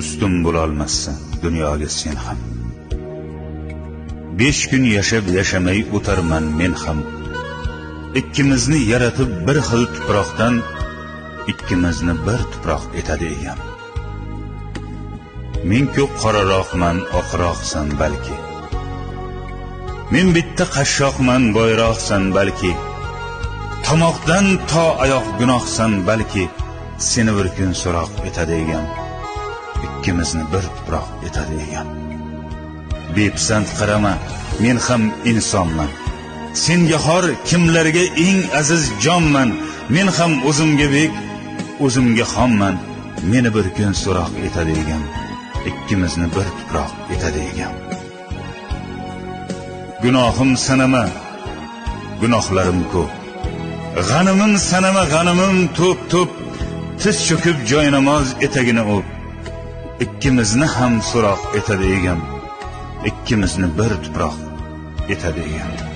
ustun bo'la olmassan dunyoga sen ham. 5 kun yashab yashamay o'tarman men ham. Ikkimizni yaratib bir xil tuproqdan, ikkimizni bir tuproq etadi egam. Men-ku qoraroqman, oqroqsan balki. Men bitta qashshoqman, boyroqsan balki. Tomoqdan to oyoq gunohsan balki. Seni bir kun so'roq etadi egam. Ikkimizni bir tuproq etadi egam. Bepisand qarama, men ham insonman. Senga xor kimlarga eng aziz jonman. Men ham o'zimga bek, o'zimga xonman. Meni bir kun so'roq etadi egam. Ikkimizni bir tuproq etadi egam. Gunohim sanama, gunohlarim ko'p. G'animim sanama, g'animim to'p-to'p. Tiz cho'kib joynamoz etagini o'p. Ikkimizni ham so'roq etadi egam. Ikkimizni bir tuproq etadi egam.